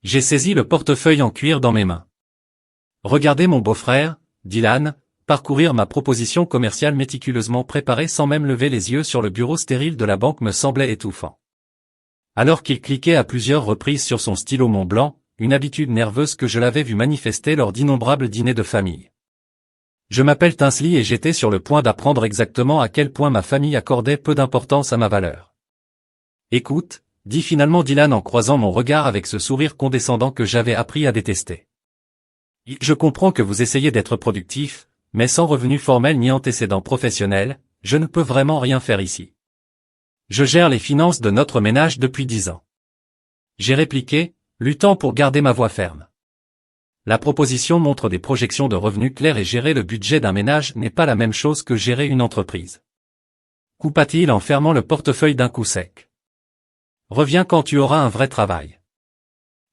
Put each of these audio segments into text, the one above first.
J'ai saisi le portefeuille en cuir dans mes mains. Regardez mon beau-frère, Dylan, parcourir ma proposition commerciale méticuleusement préparée sans même lever les yeux sur le bureau stérile de la banque me semblait étouffant. Alors qu'il cliquait à plusieurs reprises sur son stylo Mont Blanc, une habitude nerveuse que je l'avais vu manifester lors d'innombrables dîners de famille. Je m'appelle Tinsley et j'étais sur le point d'apprendre exactement à quel point ma famille accordait peu d'importance à ma valeur. Écoute, dit finalement Dylan en croisant mon regard avec ce sourire condescendant que j'avais appris à détester. Je comprends que vous essayez d'être productif, mais sans revenu formel ni antécédent professionnel, je ne peux vraiment rien faire ici. Je gère les finances de notre ménage depuis 10 ans. J'ai répliqué, luttant pour garder ma voix ferme. La proposition montre des projections de revenus claires et gérer le budget d'un ménage n'est pas la même chose que gérer une entreprise. Coupa-t-il en fermant le portefeuille d'un coup sec. Reviens quand tu auras un vrai travail.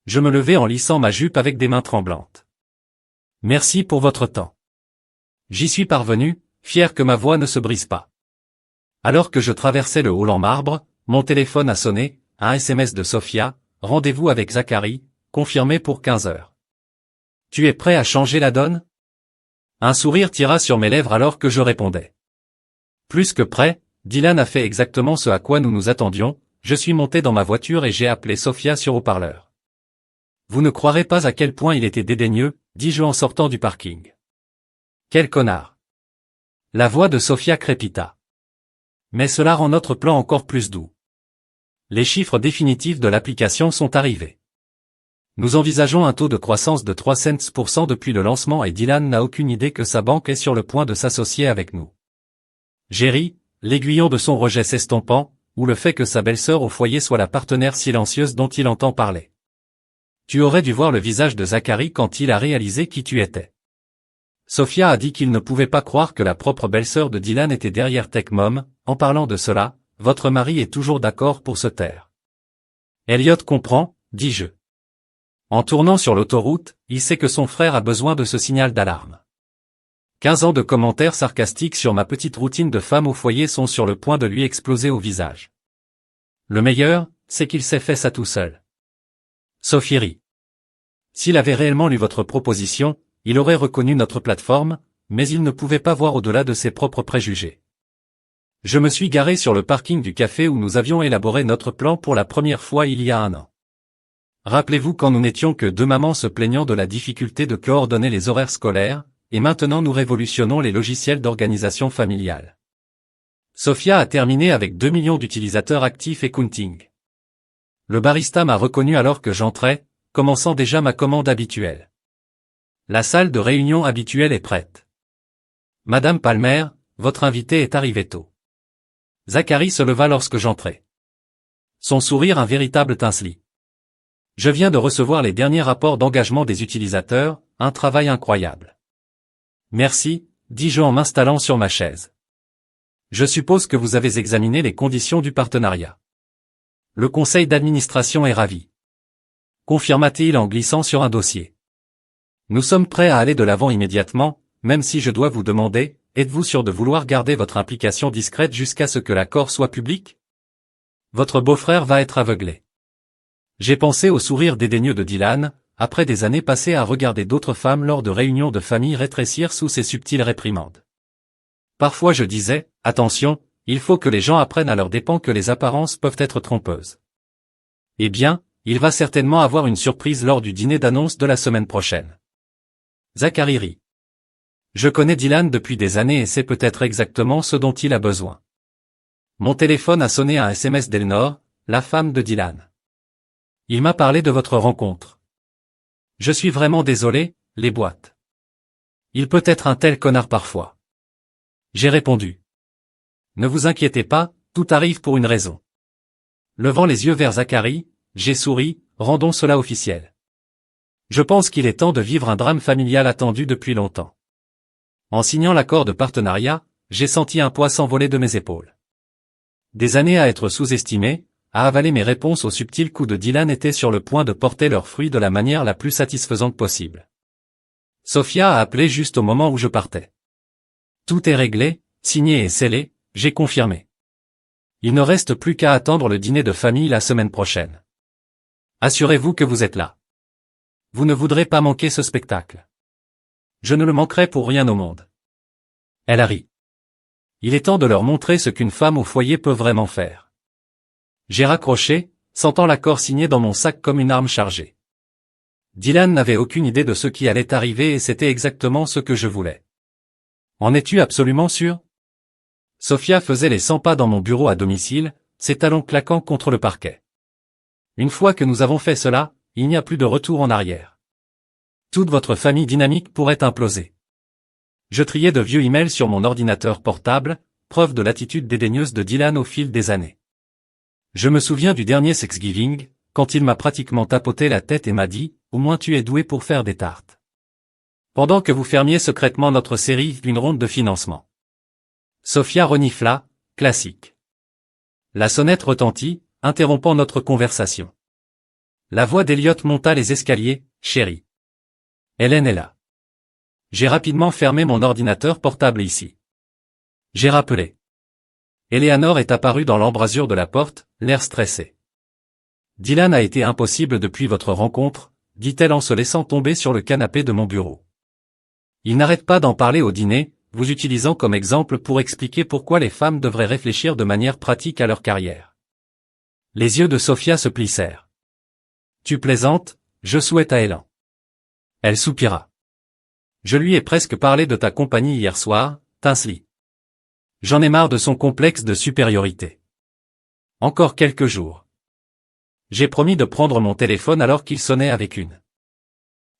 Je me levai en lissant ma jupe avec des mains tremblantes. Merci pour votre temps. J'y suis parvenu, fier que ma voix ne se brise pas. Alors que je traversais le hall en marbre, mon téléphone a sonné, un SMS de Sophia, rendez-vous avec Zachary, confirmé pour 15 heures. Tu es prêt à changer la donne? Un sourire tira sur mes lèvres alors que je répondais. Plus que prêt, Dylan a fait exactement ce à quoi nous nous attendions, je suis monté dans ma voiture et j'ai appelé Sophia sur haut-parleur. Vous ne croirez pas à quel point il était dédaigneux, dis-je en sortant du parking. Quel connard! La voix de Sophia crépita. Mais cela rend notre plan encore plus doux. Les chiffres définitifs de l'application sont arrivés. Nous envisageons un taux de croissance de 3 cents % depuis le lancement et Dylan n'a aucune idée que sa banque est sur le point de s'associer avec nous. Jerry, l'aiguillon de son rejet s'estompant, ou le fait que sa belle-sœur au foyer soit la partenaire silencieuse dont il entend parler. Tu aurais dû voir le visage de Zachary quand il a réalisé qui tu étais. Sophia a dit qu'il ne pouvait pas croire que la propre belle-sœur de Dylan était derrière TechMom. En parlant de cela, votre mari est toujours d'accord pour se taire. Elliot comprend, dis-je. En tournant sur l'autoroute, il sait que son frère a besoin de ce signal d'alarme. 15 ans de commentaires sarcastiques sur ma petite routine de femme au foyer sont sur le point de lui exploser au visage. Le meilleur, c'est qu'il s'est fait ça tout seul. Sophie rit. S'il avait réellement lu votre proposition, il aurait reconnu notre plateforme, mais il ne pouvait pas voir au-delà de ses propres préjugés. Je me suis garé sur le parking du café où nous avions élaboré notre plan pour la première fois il y a 1 an. Rappelez-vous quand nous n'étions que 2 mamans se plaignant de la difficulté de coordonner les horaires scolaires, et maintenant nous révolutionnons les logiciels d'organisation familiale. Sophia a terminé avec 2 millions d'utilisateurs actifs et counting. Le barista m'a reconnu alors que j'entrais, commençant déjà ma commande habituelle. La salle de réunion habituelle est prête. Madame Palmer, votre invité est arrivé tôt. Zachary se leva lorsque j'entrai. Son sourire un véritable Tinsley. Je viens de recevoir les derniers rapports d'engagement des utilisateurs, un travail incroyable. Merci, dis-je en m'installant sur ma chaise. Je suppose que vous avez examiné les conditions du partenariat. Le conseil d'administration est ravi. Confirma-t-il en glissant sur un dossier. Nous sommes prêts à aller de l'avant immédiatement, même si je dois vous demander, êtes-vous sûr de vouloir garder votre implication discrète jusqu'à ce que l'accord soit public? Votre beau-frère va être aveuglé. J'ai pensé au sourire dédaigneux de Dylan, après des années passées à regarder d'autres femmes lors de réunions de famille rétrécir sous ses subtiles réprimandes. Parfois je disais, attention, il faut que les gens apprennent à leurs dépens que les apparences peuvent être trompeuses. Eh bien, il va certainement avoir une surprise lors du dîner d'annonce de la semaine prochaine. Zachary rit. Je connais Dylan depuis des années et sais peut-être exactement ce dont il a besoin. Mon téléphone a sonné un SMS d'Eleanor, la femme de Dylan. Il m'a parlé de votre rencontre. Je suis vraiment désolé, les boîtes. Il peut être un tel connard parfois. J'ai répondu. Ne vous inquiétez pas, tout arrive pour une raison. Levant les yeux vers Zachary, j'ai souri, rendons cela officiel. Je pense qu'il est temps de vivre un drame familial attendu depuis longtemps. En signant l'accord de partenariat, j'ai senti un poids s'envoler de mes épaules. Des années à être sous-estimées, à avaler mes réponses aux subtils coups de Dylan étaient sur le point de porter leurs fruits de la manière la plus satisfaisante possible. Sophia a appelé juste au moment où je partais. Tout est réglé, signé et scellé, j'ai confirmé. Il ne reste plus qu'à attendre le dîner de famille la semaine prochaine. Assurez-vous que vous êtes là. Vous ne voudrez pas manquer ce spectacle. Je ne le manquerai pour rien au monde. Elle a ri. Il est temps de leur montrer ce qu'une femme au foyer peut vraiment faire. J'ai raccroché, sentant l'accord signé dans mon sac comme une arme chargée. Dylan n'avait aucune idée de ce qui allait arriver et c'était exactement ce que je voulais. En es-tu absolument sûr? Sophia faisait les 100 pas dans mon bureau à domicile, ses talons claquant contre le parquet. Une fois que nous avons fait cela, il n'y a plus de retour en arrière. Toute votre famille dynamique pourrait imploser. Je triais de vieux emails sur mon ordinateur portable, preuve de l'attitude dédaigneuse de Dylan au fil des années. Je me souviens du dernier Thanksgiving, quand il m'a pratiquement tapoté la tête et m'a dit « Au moins tu es doué pour faire des tartes. » Pendant que vous fermiez secrètement notre série d'une ronde de financement. Sophia renifla, classique. La sonnette retentit, interrompant notre conversation. La voix d'Elliot monta les escaliers, « Chérie. Hélène est là. » J'ai rapidement fermé mon ordinateur portable ici. J'ai rappelé. Eleanor est apparue dans l'embrasure de la porte, l'air stressé. Dylan a été impossible depuis votre rencontre, dit-elle en se laissant tomber sur le canapé de mon bureau. Il n'arrête pas d'en parler au dîner, vous utilisant comme exemple pour expliquer pourquoi les femmes devraient réfléchir de manière pratique à leur carrière. Les yeux de Sophia se plissèrent. Tu plaisantes, je souhaite à Hélène. Elle soupira. Je lui ai presque parlé de ta compagnie hier soir, Tinsley. J'en ai marre de son complexe de supériorité. Encore quelques jours. J'ai promis de prendre mon téléphone alors qu'il sonnait avec une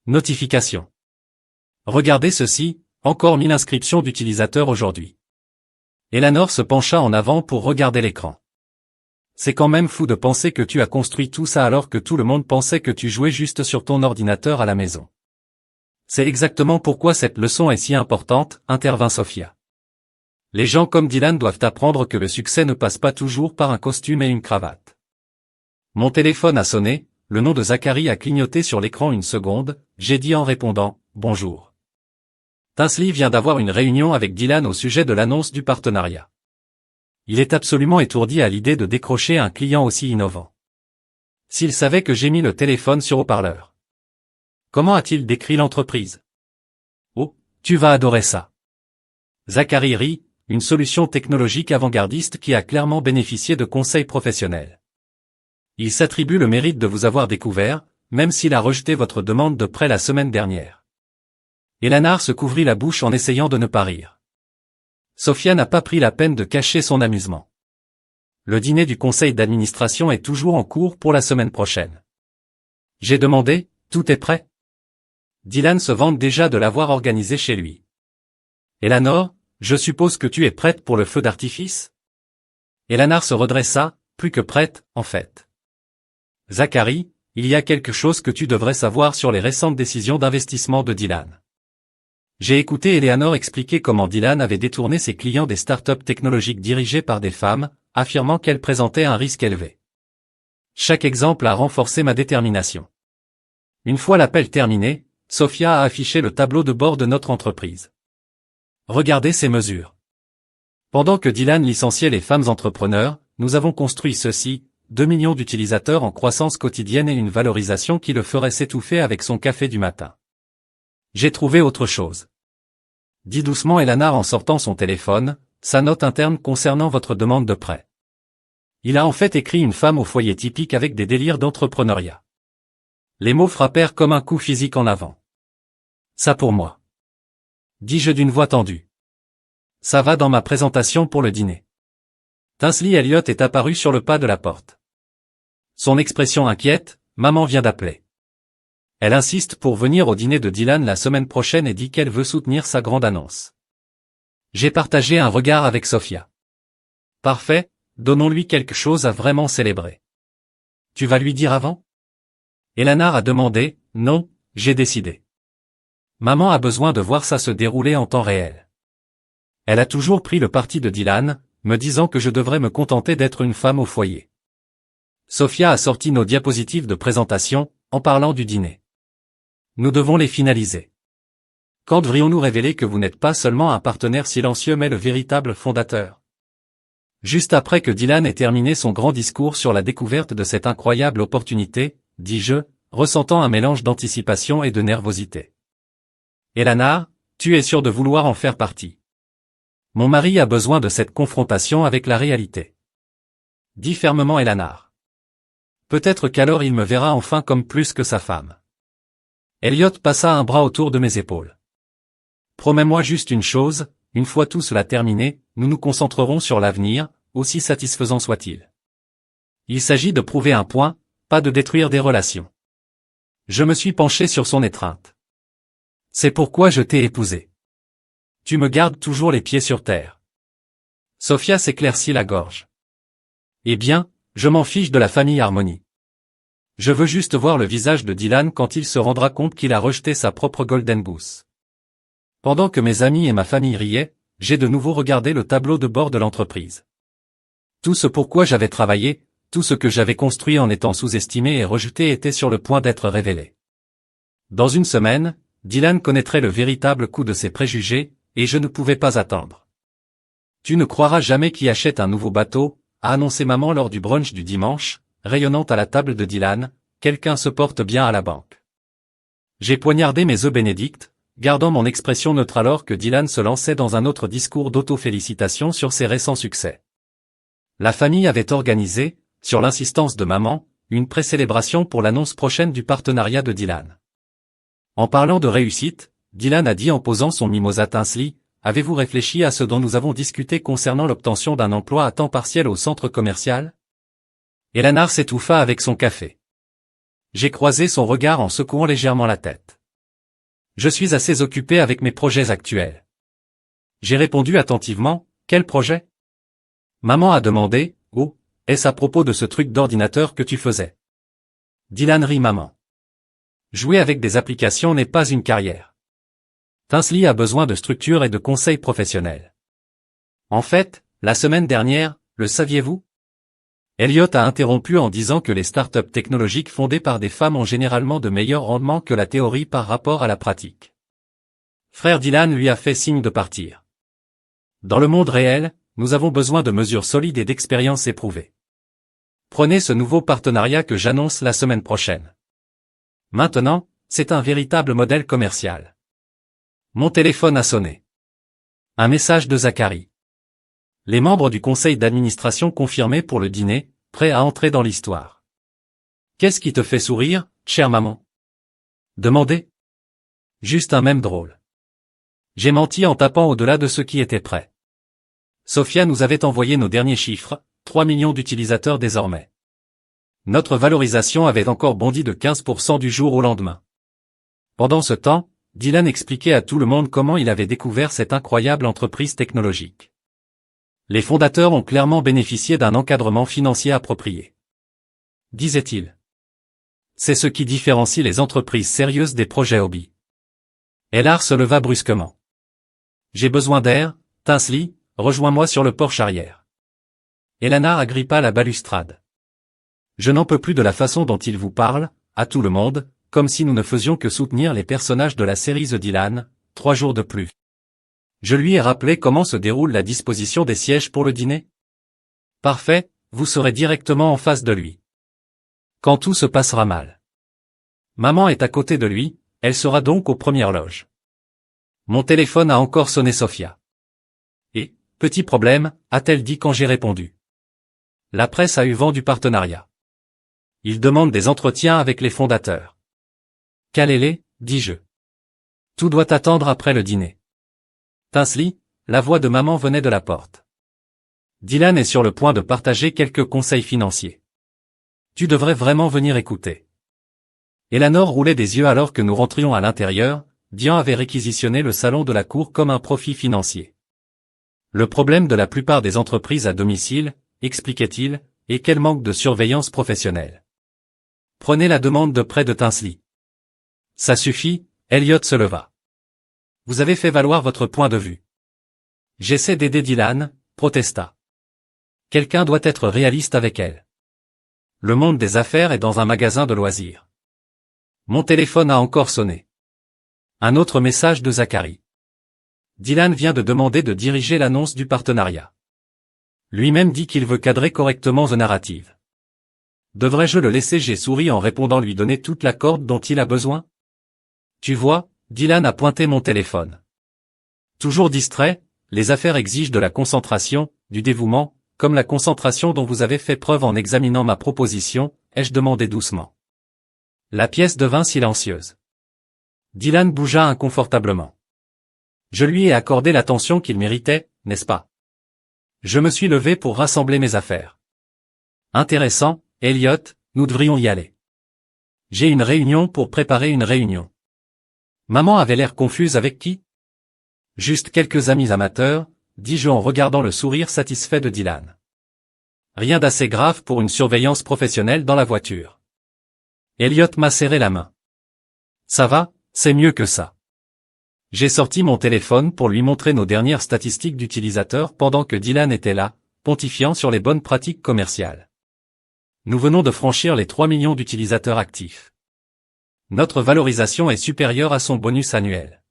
notification. Regardez ceci, encore 1000 inscriptions d'utilisateurs aujourd'hui. Eleanor se pencha en avant pour regarder l'écran. C'est quand même fou de penser que tu as construit tout ça alors que tout le monde pensait que tu jouais juste sur ton ordinateur à la maison. C'est exactement pourquoi cette leçon est si importante, intervint Sophia. Les gens comme Dylan doivent apprendre que le succès ne passe pas toujours par un costume et une cravate. Mon téléphone a sonné, le nom de Zachary a clignoté sur l'écran une seconde, j'ai dit en répondant, bonjour. Tinsley vient d'avoir une réunion avec Dylan au sujet de l'annonce du partenariat. Il est absolument étourdi à l'idée de décrocher un client aussi innovant. S'il savait que j'ai mis le téléphone sur haut-parleur. Comment a-t-il décrit l'entreprise? Oh, tu vas adorer ça. Zachary rit, une solution technologique avant-gardiste qui a clairement bénéficié de conseils professionnels. Il s'attribue le mérite de vous avoir découvert, même s'il a rejeté votre demande de prêt la semaine dernière. Eleanor se couvrit la bouche en essayant de ne pas rire. Sophia n'a pas pris la peine de cacher son amusement. Le dîner du conseil d'administration est toujours en cours pour la semaine prochaine. J'ai demandé, tout est prêt? Dylan se vante déjà de l'avoir organisé chez lui. Eleanor, je suppose que tu es prête pour le feu d'artifice? Eleanor se redressa, plus que prête, en fait. Zachary, il y a quelque chose que tu devrais savoir sur les récentes décisions d'investissement de Dylan. J'ai écouté Eleanor expliquer comment Dylan avait détourné ses clients des startups technologiques dirigées par des femmes, affirmant qu'elles présentaient un risque élevé. Chaque exemple a renforcé ma détermination. Une fois l'appel terminé, Sophia a affiché le tableau de bord de notre entreprise. Regardez ces mesures. Pendant que Dylan licenciait les femmes entrepreneurs, nous avons construit ceci, 2 millions d'utilisateurs en croissance quotidienne et une valorisation qui le ferait s'étouffer avec son café du matin. J'ai trouvé autre chose. Dit doucement Eleanor en sortant son téléphone, sa note interne concernant votre demande de prêt. Il a en fait écrit une femme au foyer typique avec des délires d'entrepreneuriat. Les mots frappèrent comme un coup physique en avant. Ça pour moi. Dis-je d'une voix tendue. Ça va dans ma présentation pour le dîner. Tinsley Elliott est apparu sur le pas de la porte. Son expression inquiète, maman vient d'appeler. Elle insiste pour venir au dîner de Dylan la semaine prochaine et dit qu'elle veut soutenir sa grande annonce. J'ai partagé un regard avec Sophia. Parfait, donnons-lui quelque chose à vraiment célébrer. Tu vas lui dire avant? Eleanor a demandé, non, j'ai décidé. Maman a besoin de voir ça se dérouler en temps réel. Elle a toujours pris le parti de Dylan, me disant que je devrais me contenter d'être une femme au foyer. Sophia a sorti nos diapositives de présentation, en parlant du dîner. Nous devons les finaliser. Quand devrions-nous révéler que vous n'êtes pas seulement un partenaire silencieux mais le véritable fondateur? Juste après que Dylan ait terminé son grand discours sur la découverte de cette incroyable opportunité, dis-je, ressentant un mélange d'anticipation et de nervosité. Elana, tu es sûr de vouloir en faire partie? Mon mari a besoin de cette confrontation avec la réalité. Dit fermement Elana. Peut-être qu'alors il me verra enfin comme plus que sa femme. Elliot passa un bras autour de mes épaules. Promets-moi juste une chose, une fois tout cela terminé, nous nous concentrerons sur l'avenir, aussi satisfaisant soit-il. Il s'agit de prouver un point, pas de détruire des relations. Je me suis penché sur son étreinte. C'est pourquoi je t'ai épousé. Tu me gardes toujours les pieds sur terre. Sophia s'éclaircit la gorge. Eh bien, je m'en fiche de la famille Harmony. Je veux juste voir le visage de Dylan quand il se rendra compte qu'il a rejeté sa propre Golden Goose. Pendant que mes amis et ma famille riaient, j'ai de nouveau regardé le tableau de bord de l'entreprise. Tout ce pourquoi j'avais travaillé, tout ce que j'avais construit en étant sous-estimé et rejeté était sur le point d'être révélé. Dans une semaine, Dylan connaîtrait le véritable coût de ses préjugés, et je ne pouvais pas attendre. Tu ne croiras jamais qui achète un nouveau bateau, a annoncé maman lors du brunch du dimanche, rayonnant à la table de Dylan, quelqu'un se porte bien à la banque. J'ai poignardé mes œufs bénédicts, gardant mon expression neutre alors que Dylan se lançait dans un autre discours d'auto-félicitation sur ses récents succès. La famille avait organisé, sur l'insistance de maman, une pré-célébration pour l'annonce prochaine du partenariat de Dylan. En parlant de réussite, Dylan a dit en posant son mimosa Tinsley, « Avez-vous réfléchi à ce dont nous avons discuté concernant l'obtention d'un emploi à temps partiel au centre commercial ?» Elana s'étouffa avec son café. J'ai croisé son regard en secouant légèrement la tête. Je suis assez occupé avec mes projets actuels. J'ai répondu attentivement, « Quel projet ?» Maman a demandé, « Oh, est-ce à propos de ce truc d'ordinateur que tu faisais ?» Dylan rit maman. Jouer avec des applications n'est pas une carrière. Tinsley a besoin de structure et de conseils professionnels. En fait, la semaine dernière, le saviez-vous? Elliot a interrompu en disant que les startups technologiques fondées par des femmes ont généralement de meilleurs rendements que la théorie par rapport à la pratique. Frère Dylan lui a fait signe de partir. Dans le monde réel, nous avons besoin de mesures solides et d'expériences éprouvées. Prenez ce nouveau partenariat que j'annonce la semaine prochaine. Maintenant, c'est un véritable modèle commercial. Mon téléphone a sonné. Un message de Zachary. Les membres du conseil d'administration confirmés pour le dîner, prêts à entrer dans l'histoire. Qu'est-ce qui te fait sourire, chère maman? Demandez. Juste un mème drôle. J'ai menti en tapant au-delà de ce qui était prêt. Sophia nous avait envoyé nos derniers chiffres, 3 millions d'utilisateurs désormais. Notre valorisation avait encore bondi de 15% du jour au lendemain. Pendant ce temps, Dylan expliquait à tout le monde comment il avait découvert cette incroyable entreprise technologique. Les fondateurs ont clairement bénéficié d'un encadrement financier approprié. Disait-il. C'est ce qui différencie les entreprises sérieuses des projets hobby. Ellar se leva brusquement. J'ai besoin d'air, Tinsley, rejoins-moi sur le porche arrière. Elana agrippa la balustrade. Je n'en peux plus de la façon dont il vous parle, à tout le monde, comme si nous ne faisions que soutenir les personnages de la série The Dylan, 3 jours de plus. Je lui ai rappelé comment se déroule la disposition des sièges pour le dîner. Parfait, vous serez directement en face de lui. Quand tout se passera mal. Maman est à côté de lui, elle sera donc aux premières loges. Mon téléphone a encore sonné Sophia. Et, petit problème, a-t-elle dit quand j'ai répondu. La presse a eu vent du partenariat. Il demande des entretiens avec les fondateurs. Calez-les, dis-je. Tout doit attendre après le dîner. Tinsley, la voix de maman venait de la porte. Dylan est sur le point de partager quelques conseils financiers. Tu devrais vraiment venir écouter. Eleanor roulait des yeux alors que nous rentrions à l'intérieur, Dian avait réquisitionné le salon de la cour comme un profit financier. Le problème de la plupart des entreprises à domicile, expliquait-il, est qu'elles manquent de surveillance professionnelle. Prenez la demande de prêt de Tinsley. Ça suffit, Elliot se leva. Vous avez fait valoir votre point de vue. J'essaie d'aider Dylan, protesta. Quelqu'un doit être réaliste avec elle. Le monde des affaires est dans un magasin de loisirs. Mon téléphone a encore sonné. Un autre message de Zachary. Dylan vient de demander de diriger l'annonce du partenariat. Lui-même dit qu'il veut cadrer correctement The Narrative. Devrais-je le laisser? J'ai souri en répondant lui donner toute la corde dont il a besoin. Tu vois, Dylan a pointé mon téléphone. Toujours distrait, les affaires exigent de la concentration, du dévouement, comme la concentration dont vous avez fait preuve en examinant ma proposition, ai-je demandé doucement. La pièce devint silencieuse. Dylan bougea inconfortablement. Je lui ai accordé l'attention qu'il méritait, n'est-ce pas? Je me suis levé pour rassembler mes affaires. Intéressant, Elliot, nous devrions y aller. J'ai une réunion pour préparer une réunion. Maman avait l'air confuse. Avec qui? Juste quelques amis amateurs, dis-je en regardant le sourire satisfait de Dylan. Rien d'assez grave pour une surveillance professionnelle dans la voiture. Elliot m'a serré la main. Ça va, c'est mieux que ça. J'ai sorti mon téléphone pour lui montrer nos dernières statistiques d'utilisateurs pendant que Dylan était là, pontifiant sur les bonnes pratiques commerciales. Nous venons de franchir les 3 millions d'utilisateurs actifs. Notre valorisation est supérieure à son bonus annuel.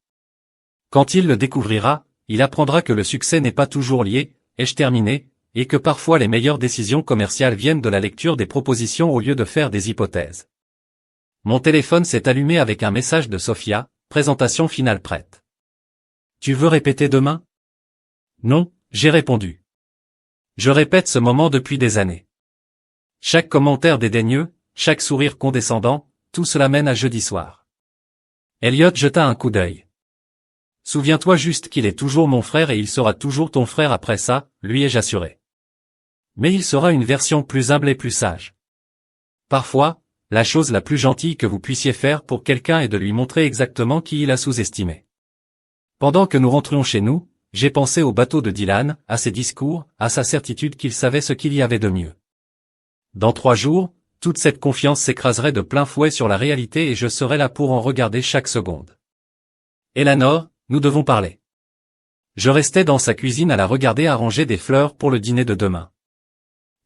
Quand il le découvrira, il apprendra que le succès n'est pas toujours lié, ai-je terminé, et que parfois les meilleures décisions commerciales viennent de la lecture des propositions au lieu de faire des hypothèses. Mon téléphone s'est allumé avec un message de Sophia, présentation finale prête. Tu veux répéter demain? Non, j'ai répondu. Je répète ce moment depuis des années. Chaque commentaire dédaigneux, chaque sourire condescendant, tout cela mène à jeudi soir. Elliot jeta un coup d'œil. Souviens-toi juste qu'il est toujours mon frère et il sera toujours ton frère après ça, lui ai-je assuré. Mais il sera une version plus humble et plus sage. Parfois, la chose la plus gentille que vous puissiez faire pour quelqu'un est de lui montrer exactement qui il a sous-estimé. Pendant que nous rentrions chez nous, j'ai pensé au bateau de Dylan, à ses discours, à sa certitude qu'il savait ce qu'il y avait de mieux. Dans 3 jours, toute cette confiance s'écraserait de plein fouet sur la réalité et je serais là pour en regarder chaque seconde. Eleanor, nous devons parler. Je restais dans sa cuisine à la regarder arranger des fleurs pour le dîner de demain.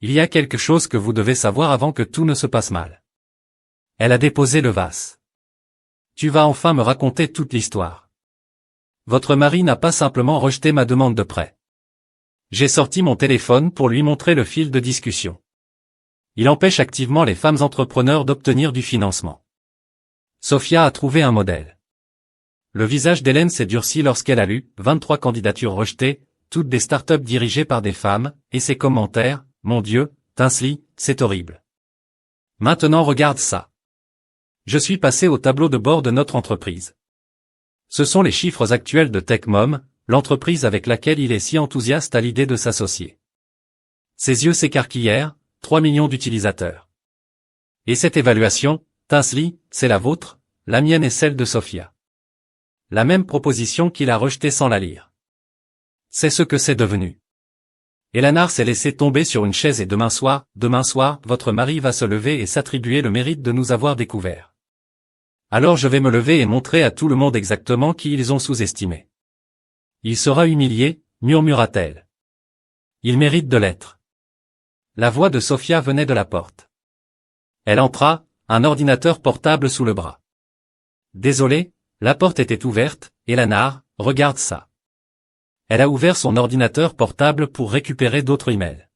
Il y a quelque chose que vous devez savoir avant que tout ne se passe mal. Elle a déposé le vase. Tu vas enfin me raconter toute l'histoire. Votre mari n'a pas simplement rejeté ma demande de prêt. J'ai sorti mon téléphone pour lui montrer le fil de discussion. Il empêche activement les femmes entrepreneurs d'obtenir du financement. Sophia a trouvé un modèle. Le visage d'Hélène s'est durci lorsqu'elle a lu 23 candidatures rejetées, toutes des startups dirigées par des femmes, et ses commentaires, mon Dieu, Tinsley, c'est horrible. Maintenant regarde ça. Je suis passé au tableau de bord de notre entreprise. Ce sont les chiffres actuels de TechMom, l'entreprise avec laquelle il est si enthousiaste à l'idée de s'associer. Ses yeux s'écarquillèrent, 3 millions d'utilisateurs. Et cette évaluation, Tinsley, c'est la vôtre, la mienne et celle de Sophia. La même proposition qu'il a rejetée sans la lire. C'est ce que c'est devenu. Eleanor s'est laissé tomber sur une chaise et demain soir, votre mari va se lever et s'attribuer le mérite de nous avoir découverts. Alors je vais me lever et montrer à tout le monde exactement qui ils ont sous-estimé. Il sera humilié, murmura-t-elle. Il mérite de l'être. La voix de Sophia venait de la porte. Elle entra, un ordinateur portable sous le bras. Désolé, la porte était ouverte, Eleanor, regarde ça. Elle a ouvert son ordinateur portable pour récupérer d'autres emails.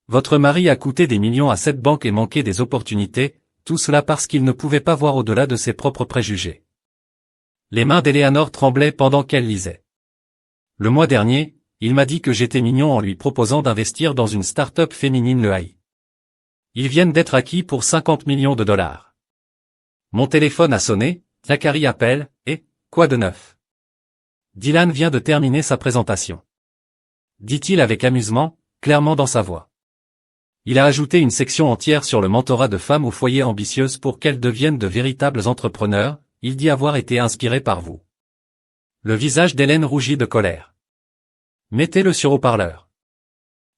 Votre mari a coûté des millions à cette banque et manqué des opportunités, tout cela parce qu'il ne pouvait pas voir au-delà de ses propres préjugés. Les mains d'Eleanor tremblaient pendant qu'elle lisait. Le mois dernier, il m'a dit que j'étais mignon en lui proposant d'investir dans une start-up féminine le AI. Ils viennent d'être acquis pour 50 millions de dollars. Mon téléphone a sonné, Zachary appelle, et, quoi de neuf? Dylan vient de terminer sa présentation. Dit-il avec amusement, clairement dans sa voix. Il a ajouté une section entière sur le mentorat de femmes au foyer ambitieuses pour qu'elles deviennent de véritables entrepreneurs, il dit avoir été inspiré par vous. Le visage d'Hélène rougit de colère. Mettez-le sur haut-parleur.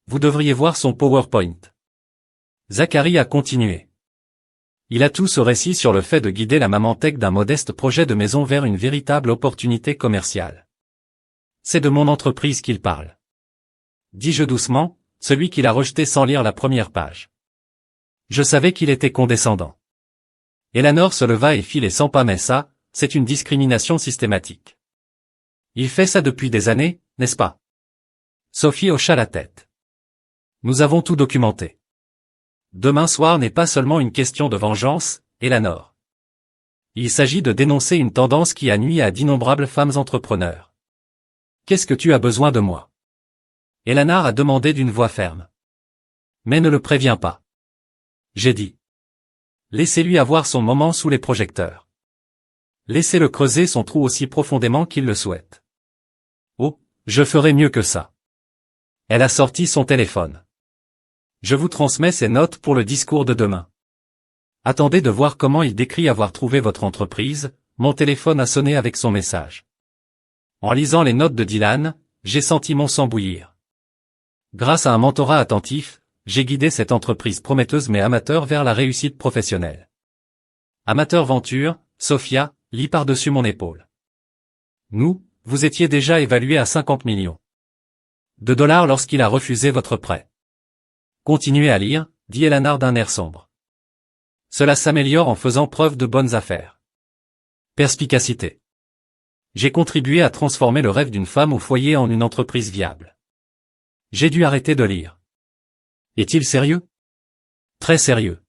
Vous devriez voir son PowerPoint. Zachary a continué. Il a tout ce récit sur le fait de guider la maman tech d'un modeste projet de maison vers une véritable opportunité commerciale. C'est de mon entreprise qu'il parle. Dis-je doucement, celui qu'il a rejeté sans lire la première page. Je savais qu'il était condescendant. Eleanor se leva et fit les 100 pas mais ça, c'est une discrimination systématique. Il fait ça depuis des années, n'est-ce pas? Sophie hocha la tête. Nous avons tout documenté. Demain soir n'est pas seulement une question de vengeance, Eleanor. Il s'agit de dénoncer une tendance qui a nui à d'innombrables femmes entrepreneurs. Qu'est-ce que tu as besoin de moi? Eleanor a demandé d'une voix ferme. Mais ne le préviens pas. J'ai dit. Laissez-lui avoir son moment sous les projecteurs. Laissez-le creuser son trou aussi profondément qu'il le souhaite. Oh, je ferai mieux que ça. Elle a sorti son téléphone. Je vous transmets ces notes pour le discours de demain. Attendez de voir comment il décrit avoir trouvé votre entreprise, mon téléphone a sonné avec son message. En lisant les notes de Dylan, j'ai senti mon sang bouillir. Grâce à un mentorat attentif, j'ai guidé cette entreprise prometteuse mais amateur vers la réussite professionnelle. Amateur Venture, Sophia, lit par-dessus mon épaule. Vous étiez déjà évalué à 50 millions de dollars lorsqu'il a refusé votre prêt. Continuez à lire, dit Eleanor d'un air sombre. Cela s'améliore en faisant preuve de bonnes affaires. Perspicacité. J'ai contribué à transformer le rêve d'une femme au foyer en une entreprise viable. J'ai dû arrêter de lire. Est-il sérieux? Très sérieux.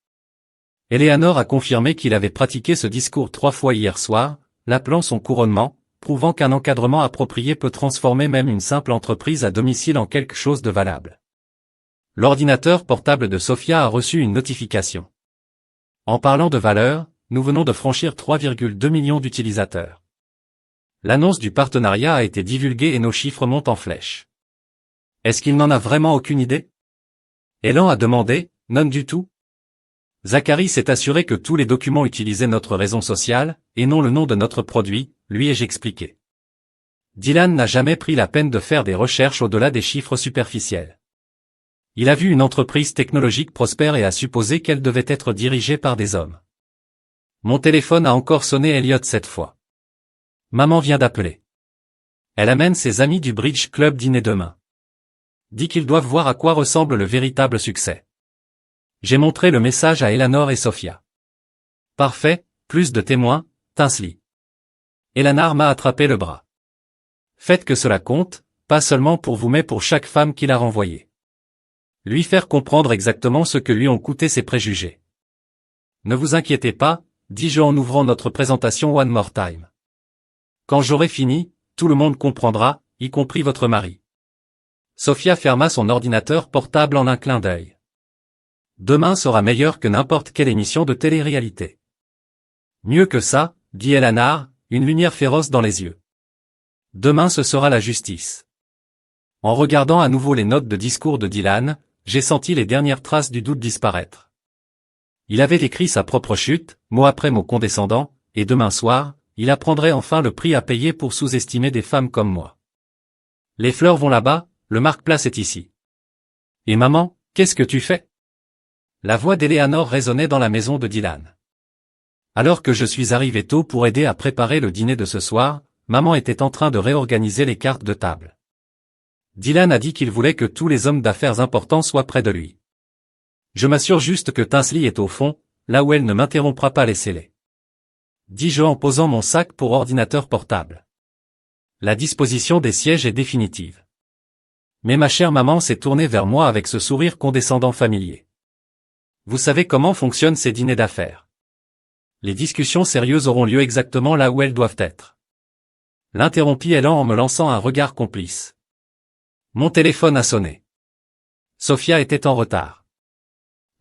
Eleanor a confirmé qu'il avait pratiqué ce discours 3 fois hier soir, l'appelant son couronnement, prouvant qu'un encadrement approprié peut transformer même une simple entreprise à domicile en quelque chose de valable. L'ordinateur portable de Sophia a reçu une notification. En parlant de valeur, nous venons de franchir 3,2 millions d'utilisateurs. L'annonce du partenariat a été divulguée et nos chiffres montent en flèche. Est-ce qu'il n'en a vraiment aucune idée? Elan a demandé, non du tout. Zachary s'est assuré que tous les documents utilisaient notre raison sociale, et non le nom de notre produit, lui ai-je expliqué. Dylan n'a jamais pris la peine de faire des recherches au-delà des chiffres superficiels. Il a vu une entreprise technologique prospère et a supposé qu'elle devait être dirigée par des hommes. Mon téléphone a encore sonné Elliot cette fois. Maman vient d'appeler. Elle amène ses amis du Bridge Club dîner demain. Dit qu'ils doivent voir à quoi ressemble le véritable succès. J'ai montré le message à Eleanor et Sophia. Parfait, plus de témoins, Tinsley. Eleanor m'a attrapé le bras. Faites que cela compte, pas seulement pour vous mais pour chaque femme qu'il a renvoyée. Lui faire comprendre exactement ce que lui ont coûté ses préjugés. Ne vous inquiétez pas, dis-je en ouvrant notre présentation One More Time. Quand j'aurai fini, tout le monde comprendra, y compris votre mari. Sophia ferma son ordinateur portable en un clin d'œil. Demain sera meilleur que n'importe quelle émission de télé-réalité. Mieux que ça, dit Eleanor, une lumière féroce dans les yeux. Demain ce sera la justice. En regardant à nouveau les notes de discours de Dylan, j'ai senti les dernières traces du doute disparaître. Il avait écrit sa propre chute, mot après mot condescendant, et demain soir, il apprendrait enfin le prix à payer pour sous-estimer des femmes comme moi. Les fleurs vont là-bas, le marque-place est ici. Et maman, qu'est-ce que tu fais? La voix d'Eleanor résonnait dans la maison de Dylan. Alors que je suis arrivé tôt pour aider à préparer le dîner de ce soir, maman était en train de réorganiser les cartes de table. Dylan a dit qu'il voulait que tous les hommes d'affaires importants soient près de lui. Je m'assure juste que Tinsley est au fond, là où elle ne m'interrompra pas laissez-les. Dis-je en posant mon sac pour ordinateur portable. La disposition des sièges est définitive. Mais ma chère maman s'est tournée vers moi avec ce sourire condescendant familier. Vous savez comment fonctionnent ces dîners d'affaires. Les discussions sérieuses auront lieu exactement là où elles doivent être. L'interrompit Elan en me lançant un regard complice. Mon téléphone a sonné. Sophia était en retard.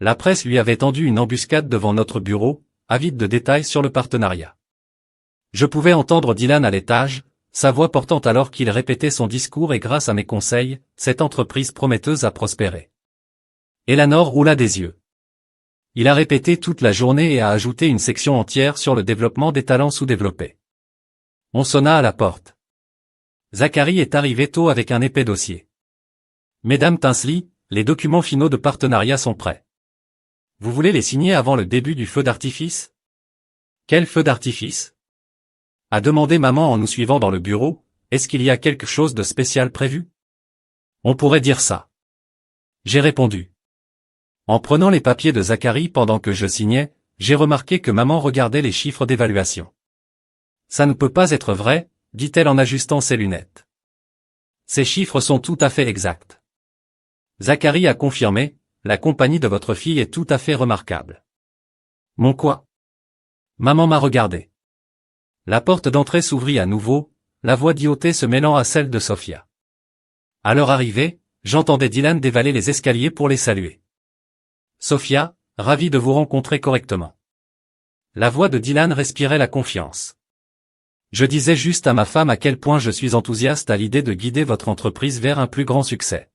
La presse lui avait tendu une embuscade devant notre bureau, avide de détails sur le partenariat. Je pouvais entendre Dylan à l'étage, sa voix portant alors qu'il répétait son discours et grâce à mes conseils, cette entreprise prometteuse a prospéré. Eleanor roula des yeux. Il a répété toute la journée et a ajouté une section entière sur le développement des talents sous-développés. On sonna à la porte. Zachary est arrivé tôt avec un épais dossier. Mesdames Tinsley, les documents finaux de partenariat sont prêts. Vous voulez les signer avant le début du feu d'artifice? Quel feu d'artifice? A demandé maman en nous suivant dans le bureau, est-ce qu'il y a quelque chose de spécial prévu? On pourrait dire ça. J'ai répondu. En prenant les papiers de Zachary pendant que je signais, j'ai remarqué que maman regardait les chiffres d'évaluation. Ça ne peut pas être vrai, dit-elle en ajustant ses lunettes. Ces chiffres sont tout à fait exacts. Zachary a confirmé, la compagnie de votre fille est tout à fait remarquable. Mon quoi? Maman m'a regardé. La porte d'entrée s'ouvrit à nouveau, la voix d'Ioté se mêlant à celle de Sophia. À leur arrivée, j'entendais Dylan dévaler les escaliers pour les saluer. Sophia, ravi de vous rencontrer correctement. La voix de Dylan respirait la confiance. Je disais juste à ma femme à quel point je suis enthousiaste à l'idée de guider votre entreprise vers un plus grand succès.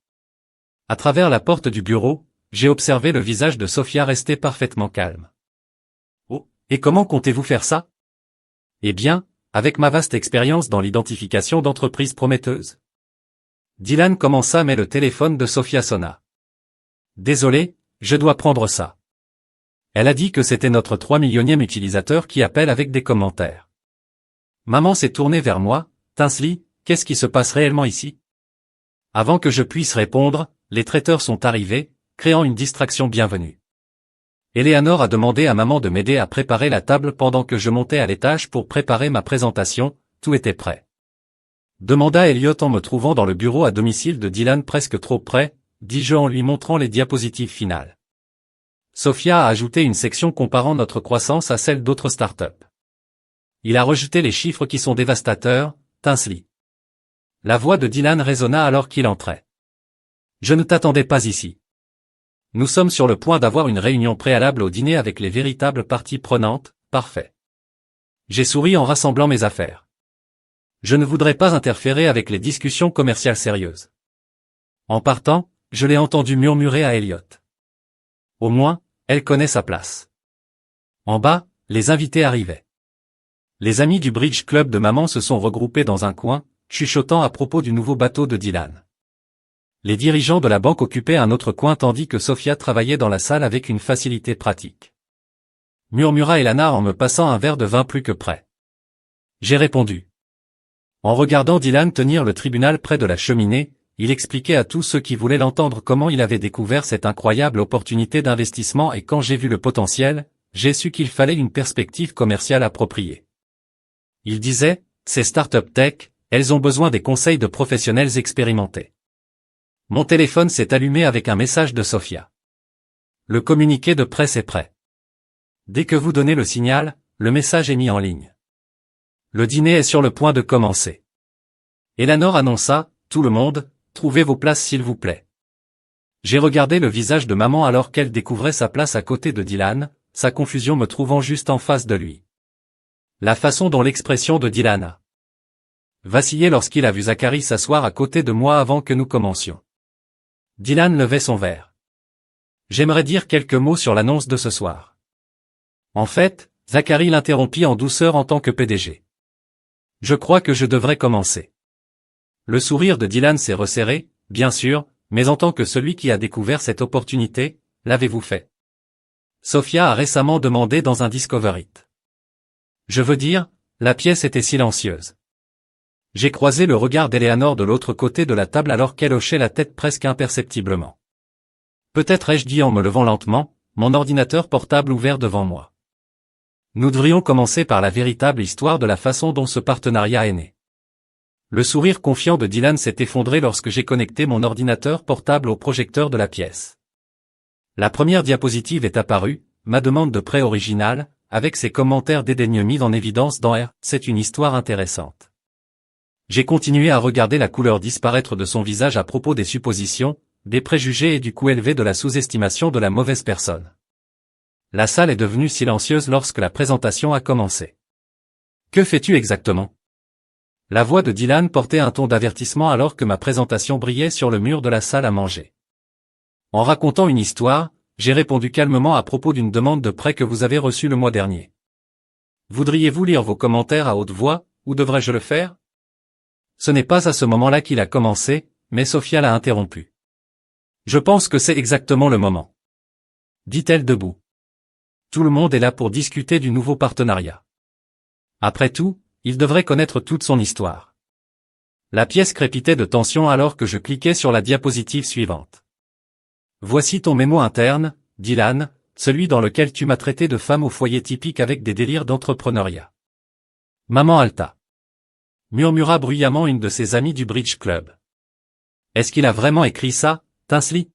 À travers la porte du bureau, j'ai observé le visage de Sophia rester parfaitement calme. Oh, et comment comptez-vous faire ça? Eh bien, avec ma vaste expérience dans l'identification d'entreprises prometteuses. Dylan commença mais le téléphone de Sophia sonna. Désolé, je dois prendre ça. Elle a dit que c'était notre 3 millionième utilisateur qui appelle avec des commentaires. Maman s'est tournée vers moi, Tinsley, qu'est-ce qui se passe réellement ici? Avant que je puisse répondre, les traiteurs sont arrivés, créant une distraction bienvenue. Eleanor a demandé à maman de m'aider à préparer la table pendant que je montais à l'étage pour préparer ma présentation, tout était prêt. Demanda Elliot en me trouvant dans le bureau à domicile de Dylan presque trop près, dis-je en lui montrant les diapositives finales. Sophia a ajouté une section comparant notre croissance à celle d'autres startups. Il a rejeté les chiffres qui sont dévastateurs, Tinsley. La voix de Dylan résonna alors qu'il entrait. Je ne t'attendais pas ici. Nous sommes sur le point d'avoir une réunion préalable au dîner avec les véritables parties prenantes, parfait. J'ai souri en rassemblant mes affaires. Je ne voudrais pas interférer avec les discussions commerciales sérieuses. En partant, je l'ai entendu murmurer à Elliot. Au moins, elle connaît sa place. En bas, les invités arrivaient. Les amis du Bridge Club de maman se sont regroupés dans un coin, chuchotant à propos du nouveau bateau de Dylan. Les dirigeants de la banque occupaient un autre coin tandis que Sophia travaillait dans la salle avec une facilité pratique. Murmura Elana en me passant un verre de vin plus que prêt. J'ai répondu. En regardant Dylan tenir le tribunal près de la cheminée, il expliquait à tous ceux qui voulaient l'entendre comment il avait découvert cette incroyable opportunité d'investissement et quand j'ai vu le potentiel, j'ai su qu'il fallait une perspective commerciale appropriée. Il disait, ces start-up tech, elles ont besoin des conseils de professionnels expérimentés. Mon téléphone s'est allumé avec un message de Sophia. Le communiqué de presse est prêt. Dès que vous donnez le signal, le message est mis en ligne. Le dîner est sur le point de commencer. Eleanor annonça, tout le monde, trouvez vos places s'il vous plaît. J'ai regardé le visage de maman alors qu'elle découvrait sa place à côté de Dylan, sa confusion me trouvant juste en face de lui. La façon dont l'expression de Dylan a vacillé lorsqu'il a vu Zachary s'asseoir à côté de moi avant que nous commencions. Dylan levait son verre. J'aimerais dire quelques mots sur l'annonce de ce soir. En fait, Zachary l'interrompit en douceur en tant que PDG. Je crois que je devrais commencer. Le sourire de Dylan s'est resserré, bien sûr, mais en tant que celui qui a découvert cette opportunité, l'avez-vous fait? Sophia a récemment demandé dans un Discover It. Je veux dire, la pièce était silencieuse. J'ai croisé le regard d'Eleanor de l'autre côté de la table alors qu'elle hochait la tête presque imperceptiblement. Peut-être ai-je dit en me levant lentement, mon ordinateur portable ouvert devant moi. Nous devrions commencer par la véritable histoire de la façon dont ce partenariat est né. Le sourire confiant de Dylan s'est effondré lorsque j'ai connecté mon ordinateur portable au projecteur de la pièce. La première diapositive est apparue, ma demande de prêt originale, avec ses commentaires dédaigneux mis en évidence dans R, c'est une histoire intéressante. J'ai continué à regarder la couleur disparaître de son visage à propos des suppositions, des préjugés et du coût élevé de la sous-estimation de la mauvaise personne. La salle est devenue silencieuse lorsque la présentation a commencé. Que fais-tu exactement? La voix de Dylan portait un ton d'avertissement alors que ma présentation brillait sur le mur de la salle à manger. En racontant une histoire, j'ai répondu calmement à propos d'une demande de prêt que vous avez reçue le mois dernier. Voudriez-vous lire vos commentaires à haute voix, ou devrais-je le faire? Ce n'est pas à ce moment-là qu'il a commencé, mais Sophia l'a interrompu. Je pense que c'est exactement le moment. Dit-elle debout. Tout le monde est là pour discuter du nouveau partenariat. Après tout, il devrait connaître toute son histoire. La pièce crépitait de tension alors que je cliquais sur la diapositive suivante. Voici ton mémo interne, Dylan, celui dans lequel tu m'as traité de femme au foyer typique avec des délires d'entrepreneuriat. Maman Alta. Murmura bruyamment une de ses amies du Bridge Club. Est-ce qu'il a vraiment écrit ça, Tinsley?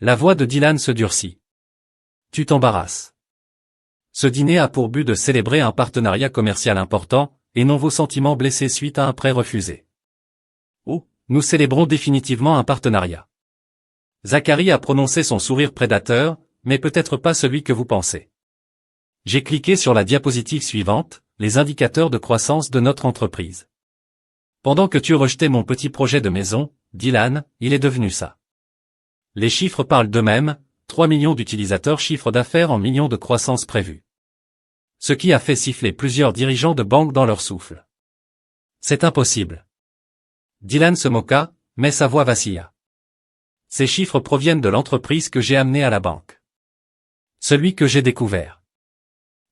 La voix de Dylan se durcit. Tu t'embarrasses. Ce dîner a pour but de célébrer un partenariat commercial important, et non vos sentiments blessés suite à un prêt refusé. Oh, nous célébrons définitivement un partenariat. Zachary a prononcé son sourire prédateur, mais peut-être pas celui que vous pensez. J'ai cliqué sur la diapositive suivante, les indicateurs de croissance de notre entreprise. Pendant que tu rejetais mon petit projet de maison, Dylan, il est devenu ça. Les chiffres parlent d'eux-mêmes, 3 millions d'utilisateurs, chiffre d'affaires en millions de croissance prévue. Ce qui a fait siffler plusieurs dirigeants de banque dans leur souffle. C'est impossible. Dylan se moqua, mais sa voix vacilla. Ces chiffres proviennent de l'entreprise que j'ai amenée à la banque. Celui que j'ai découvert.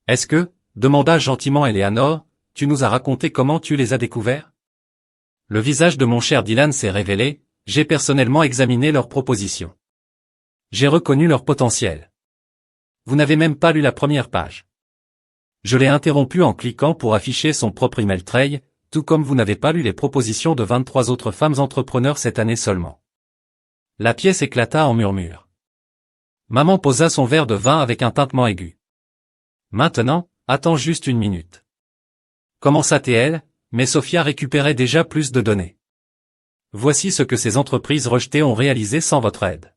Est-ce que, demanda gentiment Eleanor, tu nous as raconté comment tu les as découverts? Le visage de mon cher Dylan s'est révélé, j'ai personnellement examiné leurs propositions. J'ai reconnu leur potentiel. Vous n'avez même pas lu la première page. Je l'ai interrompu en cliquant pour afficher son propre email trail, tout comme vous n'avez pas lu les propositions de 23 autres femmes entrepreneurs cette année seulement. La pièce éclata en murmures. Maman posa son verre de vin avec un tintement aigu. Maintenant, attends juste une minute. Commença T.L., mais Sophia récupérait déjà plus de données. Voici ce que ces entreprises rejetées ont réalisé sans votre aide.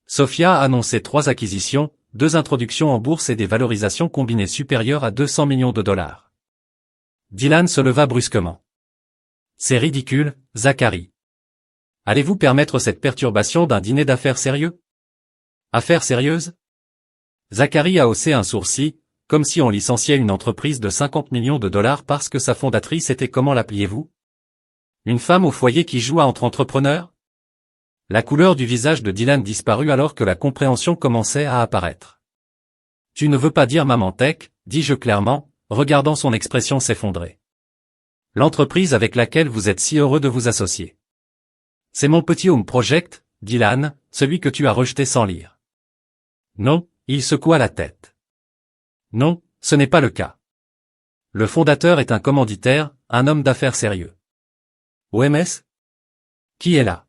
Sophia a annoncé 3 acquisitions, 2 introductions en bourse et des valorisations combinées supérieures à 200 millions de dollars. Dylan se leva brusquement. C'est ridicule, Zachary. Allez-vous permettre cette perturbation d'un dîner d'affaires sérieux? Affaires sérieuses? Zachary a haussé un sourcil, comme si on licenciait une entreprise de 50 millions de dollars parce que sa fondatrice était, comment l'appeliez-vous? Une femme au foyer qui joue entre entrepreneurs? La couleur du visage de Dylan disparut alors que la compréhension commençait à apparaître. Tu ne veux pas dire maman tech, dis-je clairement, regardant son expression s'effondrer. L'entreprise avec laquelle vous êtes si heureux de vous associer. C'est mon petit home project, Dylan, celui que tu as rejeté sans lire. Non, il secoua la tête. Non, ce n'est pas le cas. Le fondateur est un commanditaire, un homme d'affaires sérieux. OMS? Qui est là?